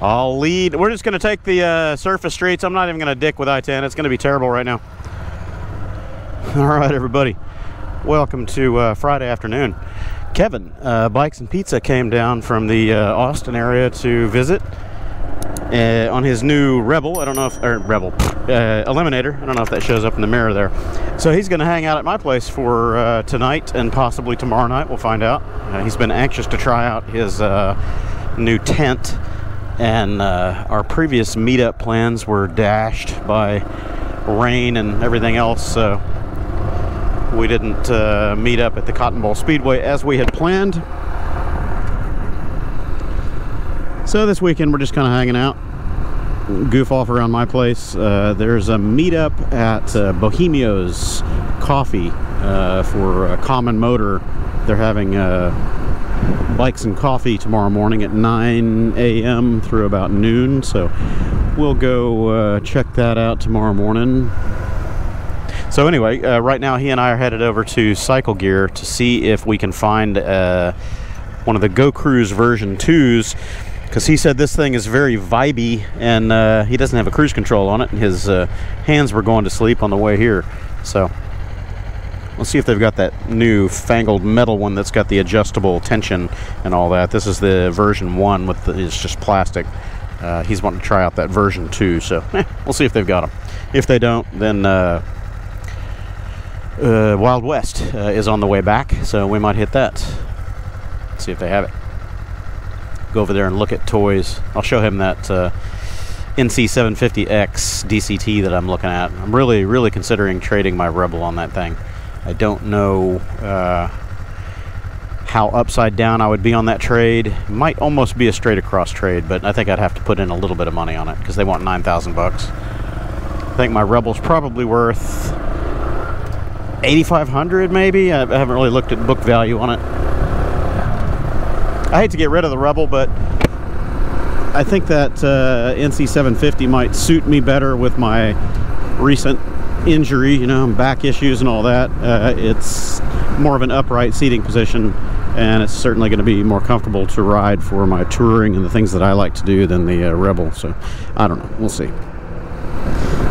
I'll lead. We're just going to take the surface streets. I'm not even going to dick with I-10. It's going to be terrible right now. All right, everybody. Welcome to Friday afternoon. Kevin, Bikes and Pizza, came down from the Austin area to visit on his new Rebel. I don't know if, or Rebel, Eliminator. I don't know if that shows up in the mirror there. So he's going to hang out at my place for tonight and possibly tomorrow night. We'll find out. He's been anxious to try out his new tent, and our previous meetup plans were dashed by rain and everything else, so we didn't meet up at the Cotton Bowl Speedway as we had planned. So this weekend we're just kind of hanging out, goof off around my place. There's a meetup at Bohemeo's Coffee for a Common Motor. They're having Bikes and Coffee tomorrow morning at 9 a.m. through about noon, so we'll go check that out tomorrow morning. So anyway, right now he and I are headed over to Cycle Gear to see if we can find one of the Go Cruise version 2s, because he said this thing is very vibey, and he doesn't have a cruise control on it, and his hands were going to sleep on the way here. So we'll see if they've got that new fangled metal one that's got the adjustable tension and all that. This is the version 1 with it's just plastic. He's wanting to try out that version 2, so we'll see if they've got them. If they don't, then Wild West is on the way back, so we might hit that. See if they have it. Go over there and look at toys. I'll show him that NC750X DCT that I'm looking at. I'm really considering trading my Rebel on that thing. I don't know how upside down I would be on that trade. Might almost be a straight across trade, but I think I'd have to put in a little bit of money on it because they want 9,000 bucks. I think my Rebel's probably worth 8,500 maybe. I haven't really looked at book value on it. I hate to get rid of the Rebel, but I think that NC750 might suit me better with my recent injury, you know, back issues and all that. It's more of an upright seating position, and it's certainly going to be more comfortable to ride for my touring and the things that I like to do than the Rebel. So I don't know, we'll see.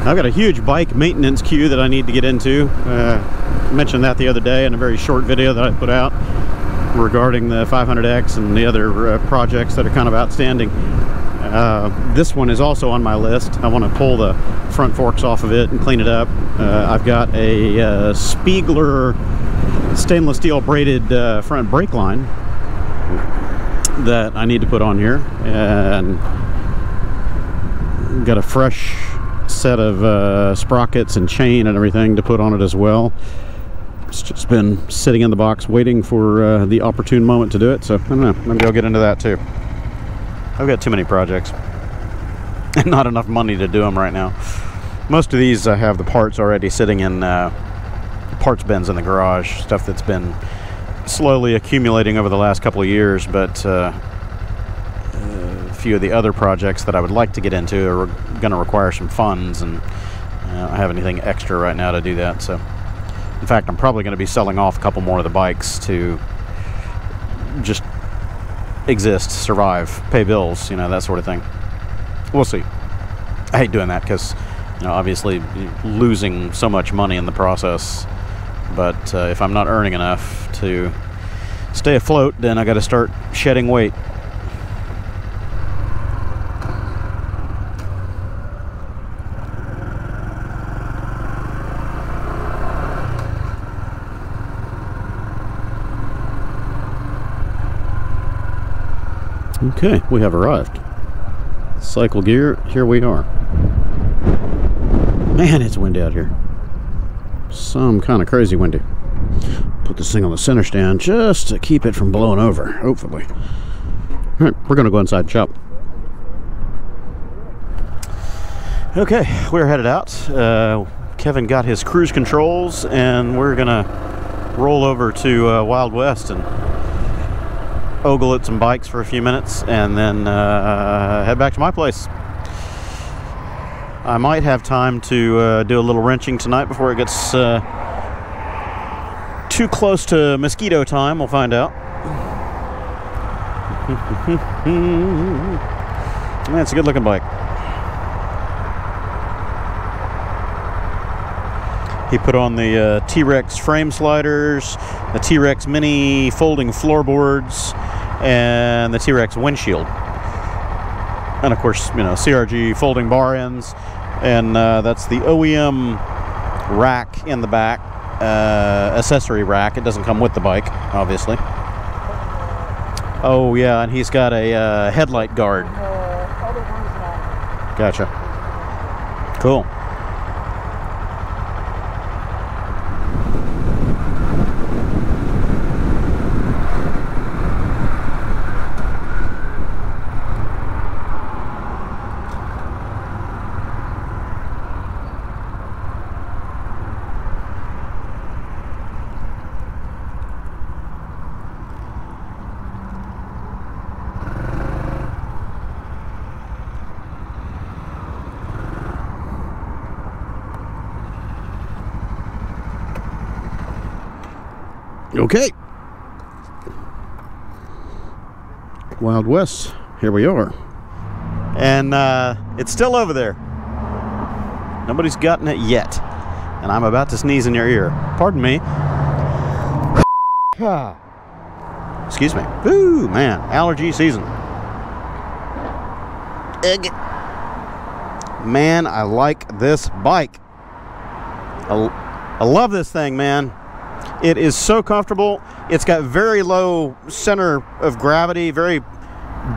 I've got a huge bike maintenance queue that I need to get into. I mentioned that the other day in a very short video that I put out regarding the 500X and the other projects that are kind of outstanding. This one is also on my list. I want to pull the front forks off of it and clean it up. I've got a Spiegler stainless steel braided front brake line that I need to put on here, and got a fresh set of sprockets and chain and everything to put on it as well. It's just been sitting in the box waiting for the opportune moment to do it, so I don't know, maybe I'll get into that too. I've got too many projects and not enough money to do them right now. Most of these I have the parts already sitting in parts bins in the garage, stuff that's been slowly accumulating over the last couple of years, but a few of the other projects that I would like to get into are going to require some funds, and I don't have anything extra right now to do that. So in fact, I'm probably going to be selling off a couple more of the bikes to just exist, survive, pay bills, you know, that sort of thing. We'll see. I hate doing that because, you know, obviously losing so much money in the process. But if I'm not earning enough to stay afloat, then I got to start shedding weight. Okay, we have arrived. Cycle Gear, here we are. Man, it's windy out here. Some kind of crazy windy. Put this thing on the center stand just to keep it from blowing over, hopefully. All right, we're going to go inside and shop. Okay, we're headed out. Kevin got his cruise controls, and we're going to roll over to Wild West and ogle at some bikes for a few minutes, and then head back to my place. I might have time to do a little wrenching tonight before it gets too close to mosquito time. We'll find out. Yeah, it's a good looking bike. He put on the T-Rex frame sliders, the T-Rex mini folding floorboards, and the T-Rex windshield. And of course, you know, CRG folding bar ends, and that's the OEM rack in the back, accessory rack. It doesn't come with the bike, obviously. Oh yeah, and he's got a headlight guard. Gotcha. Cool. Okay. Wild West, here we are. And it's still over there. Nobody's gotten it yet. And I'm about to sneeze in your ear. Pardon me. Excuse me. Ooh, man, allergy season. Egg. Man, I like this bike. I love this thing, man. It is so comfortable. It's got very low center of gravity, very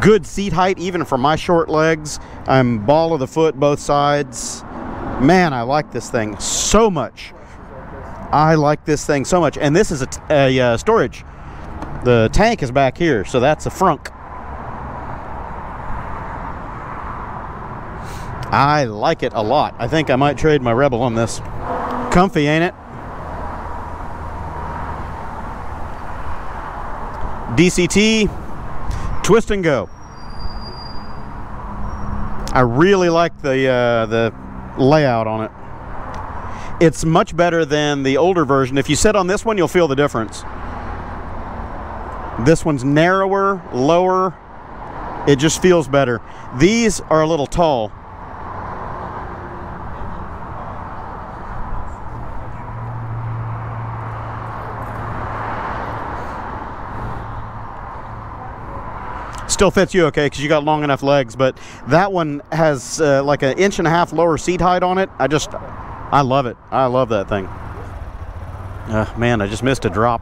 good seat height, even for my short legs. I'm ball of the foot both sides. Man, I like this thing so much. I like this thing so much. And this is a storage. The tank is back here, so that's a frunk. I like it a lot. I think I might trade my Rebel on this. Comfy, ain't it? DCT, twist and go. I really like the layout on it. It's much better than the older version. If you sit on this one, you'll feel the difference. This one's narrower, lower. It just feels better. These are a little tall. Still fits you okay because you got long enough legs, but that one has like an 1.5 inch lower seat height on it. I love it. I love that thing. Man, I just missed a drop.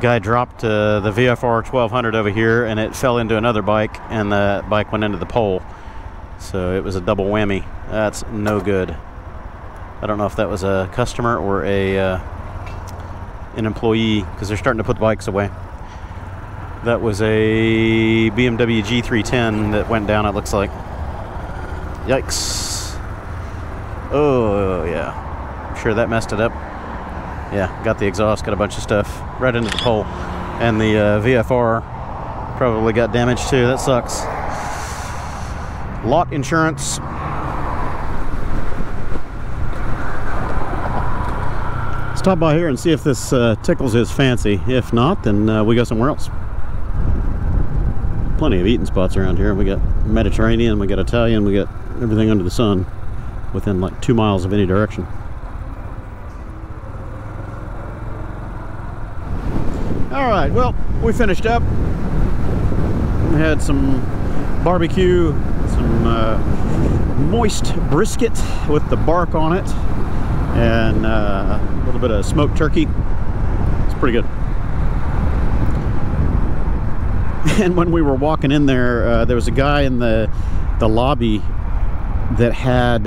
Guy dropped the VFR 1200 over here, and it fell into another bike, and the bike went into the pole. So it was a double whammy. That's no good. I don't know if that was a customer or an employee, because they're starting to put the bikes away. That was a BMW G310 that went down, it looks like. Yikes. Oh, yeah. I'm sure that messed it up. Yeah, got the exhaust, got a bunch of stuff right into the pole. And the VFR probably got damaged too. That sucks. Lot insurance. Stop by here and see if this tickles his fancy. If not, then we go somewhere else. Plenty of eating spots around here. We got Mediterranean, we got Italian, we got everything under the sun within like 2 miles of any direction. All right, well, we finished up. We had some barbecue, some moist brisket with the bark on it, and a little bit of smoked turkey. It's pretty good. And when we were walking in there, there was a guy in the lobby that had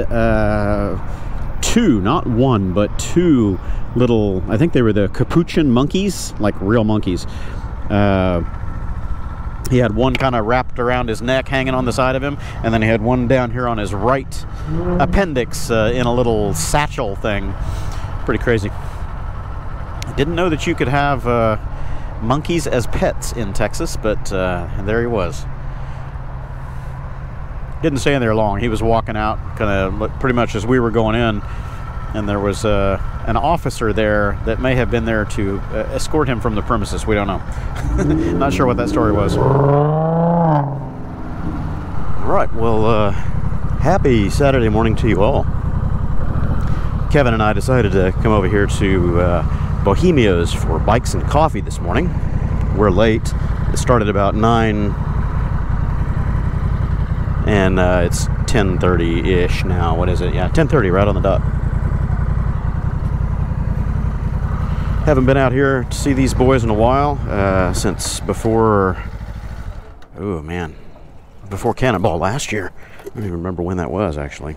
two, not one, but two little, I think they were the capuchin monkeys, like real monkeys. He had one kind of wrapped around his neck, hanging on the side of him, and then he had one down here on his right appendix in a little satchel thing. Pretty crazy. I didn't know that you could have monkeys as pets in Texas, but there he was. Didn't stay in there long. He was walking out kind of pretty much as we were going in, and there was an officer there that may have been there to escort him from the premises. We don't know. Not sure what that story was. Right, well, happy Saturday morning to you all. Kevin and I decided to come over here to Bohemeo's for bikes and coffee this morning. We're late. It started about 9, and it's 10:30-ish now. What is it? Yeah, 10:30, right on the dot. Haven't been out here to see these boys in a while, since before, oh man, before Cannonball last year. I don't even remember when that was, actually.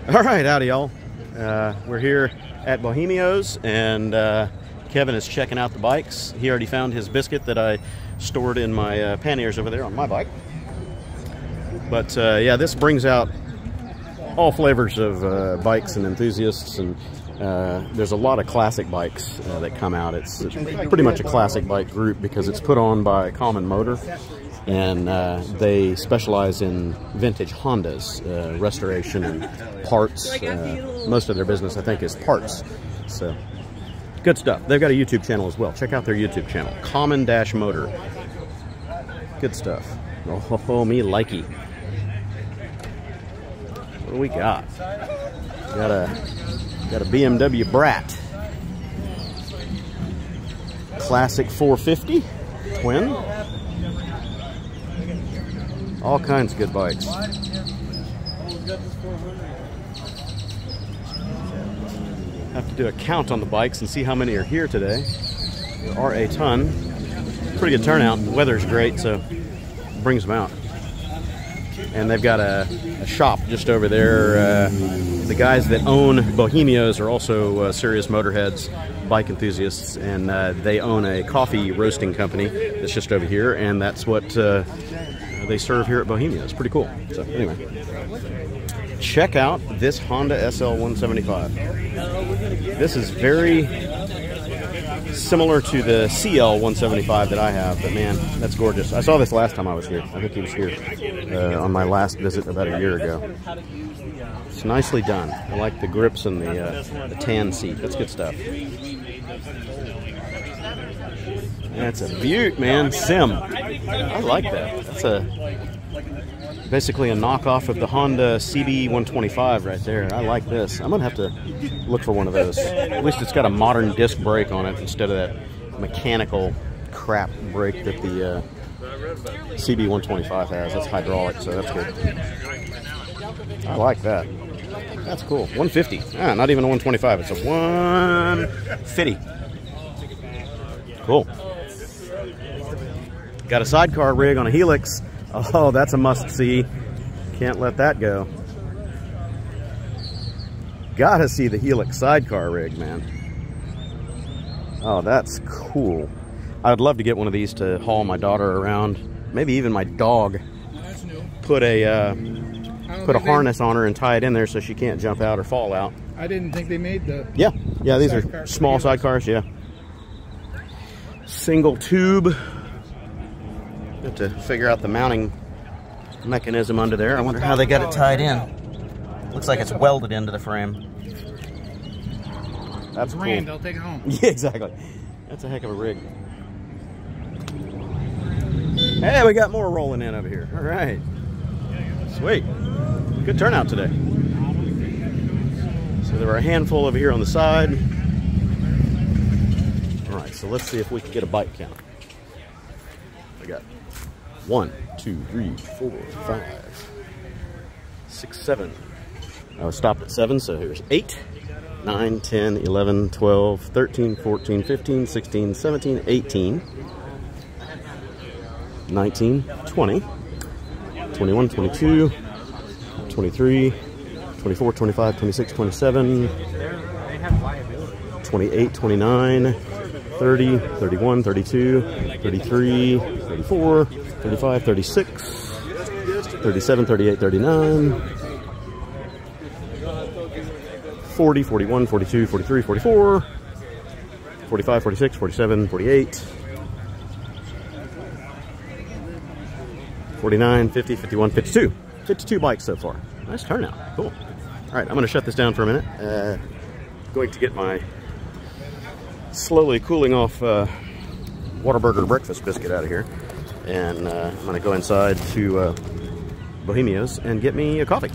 All right, howdy y'all. We're here at Bohemeo's, and Kevin is checking out the bikes. He already found his biscuit that I stored in my panniers over there on my bike. But yeah, this brings out all flavors of bikes and enthusiasts, and there's a lot of classic bikes that come out. It's pretty much a classic bike group because it's put on by Common Motor, and they specialize in vintage Hondas, restoration and parts. Most of their business, I think, is parts. So, good stuff. They've got a YouTube channel as well. Check out their YouTube channel, Common-Motor. Good stuff. Oh, me likey. What do we got? Got a BMW Brat. Classic 450 twin. All kinds of good bikes. Have to do a count on the bikes and see how many are here today. There are a ton. Pretty good turnout. The weather's great, so it brings them out. And they've got a shop just over there. The guys that own Bohemeo's are also serious motorheads, bike enthusiasts, and they own a coffee roasting company that's just over here, and that's what they serve here at Bohemeo's. Pretty cool. So anyway, check out this Honda SL175. This is very similar to the CL175 that I have, but man, that's gorgeous. I saw this last time I was here. I think he was here on my last visit about a year ago. It's nicely done. I like the grips and the tan seat. That's good stuff. That's a beaut, man. Sim. I like that. That's basically a knockoff of the Honda CB125 right there. I like this. I'm going to have to look for one of those. At least it's got a modern disc brake on it instead of that mechanical crap brake that the CB125 has. That's hydraulic, so that's good. I like that. That's cool. 150. Ah, not even a 125. It's a 150. Cool. Got a sidecar rig on a Helix. Oh, that's a must-see. Can't let that go. Gotta see the Helix sidecar rig, man. Oh, that's cool. I'd love to get one of these to haul my daughter around. Maybe even my dog. Put a harness on her and tie it in there so she can't jump out or fall out. I didn't think they made the... Yeah, these are small sidecars, yeah. Single tube. Have to figure out the mounting mechanism under there. I wonder how they got it tied in. Looks like it's welded into the frame. That's cool. They'll take it home. Yeah, exactly. That's a heck of a rig. Hey, we got more rolling in over here. All right. Sweet. Good turnout today. So there were a handful over here on the side. All right, so let's see if we can get a bike count. I got 1, 2, 3, 4, 5, 6, 7. I was stopped at 7, so here's 8, 9, 10, 11, 12, 13, 14, 15, 16, 17, 18, 19, 20, 21, 22, 23, 24, 25, 26, 27, 28, 29, 30, 31, 32, 33, 34, 35, 36, 37, 38, 39, 40, 41, 42, 43, 44, 45, 46, 47, 48, 49, 50, 51, 52. 52 bikes so far. Nice turnout. Cool. All right, I'm going to shut this down for a minute. Going to get my slowly cooling off Whataburger breakfast biscuit out of here. And I'm going to go inside to Bohemeo's and get me a coffee.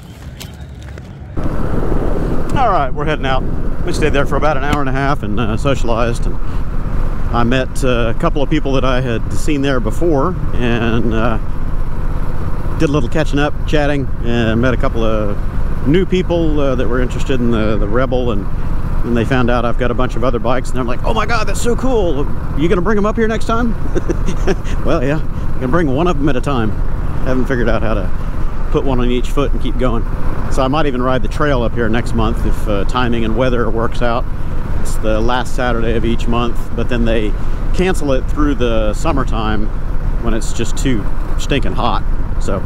All right, we're heading out. We stayed there for about an hour and a half and socialized, and I met a couple of people that I had seen there before, and did a little catching up, chatting, and met a couple of new people that were interested in the Rebel, and they found out I've got a bunch of other bikes, and they're like, oh my god, that's so cool, you gonna bring them up here next time? Well, yeah, I'm gonna bring one of them at a time. Haven't figured out how to put one on each foot and keep going, so I might even ride the trail up here next month if timing and weather works out. It's the last Saturday of each month, but then they cancel it through the summertime when it's just too stinking hot. So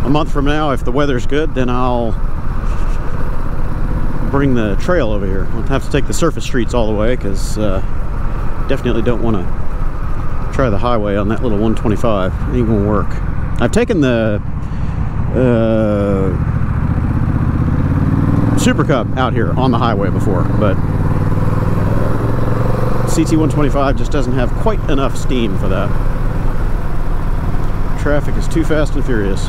a month from now, if the weather's good, then I'll bring the trail over here. I'll have to take the surface streets all the way, because definitely don't want to try the highway on that little 125. It ain't gonna work. I've taken the Super Cub out here on the highway before, but CT125 just doesn't have quite enough steam for that. Traffic is too fast and furious.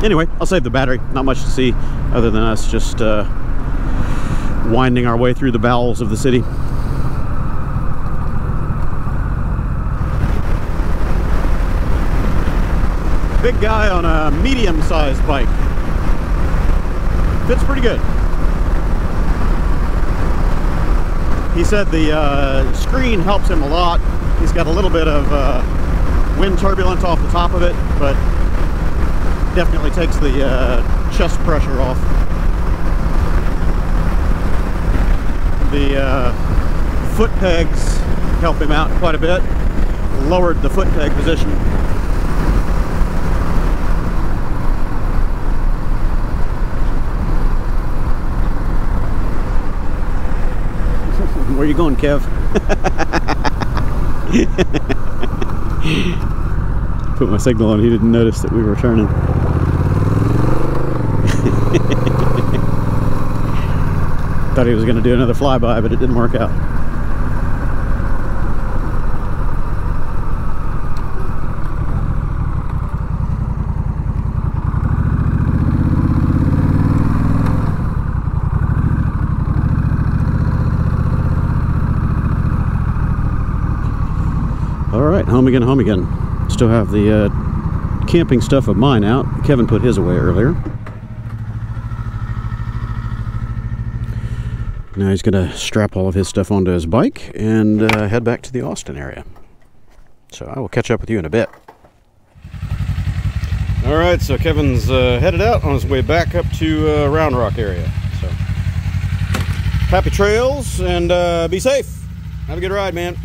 Anyway, I'll save the battery. Not much to see other than us just winding our way through the bowels of the city. Big guy on a medium-sized bike. Fits pretty good. He said the screen helps him a lot. He's got a little bit of wind turbulence off the top of it, but definitely takes the chest pressure off. The foot pegs help him out quite a bit. Lowered the foot peg position. Where are you going, Kev? Put my signal on, he didn't notice that we were turning. Thought he was going to do another flyby, but it didn't work out. Alright, home again, home again. Still have the camping stuff of mine out. Kevin put his away earlier. Now he's going to strap all of his stuff onto his bike and head back to the Austin area. So I will catch up with you in a bit. Alright, so Kevin's headed out on his way back up to Round Rock area. So happy trails and be safe. Have a good ride, man.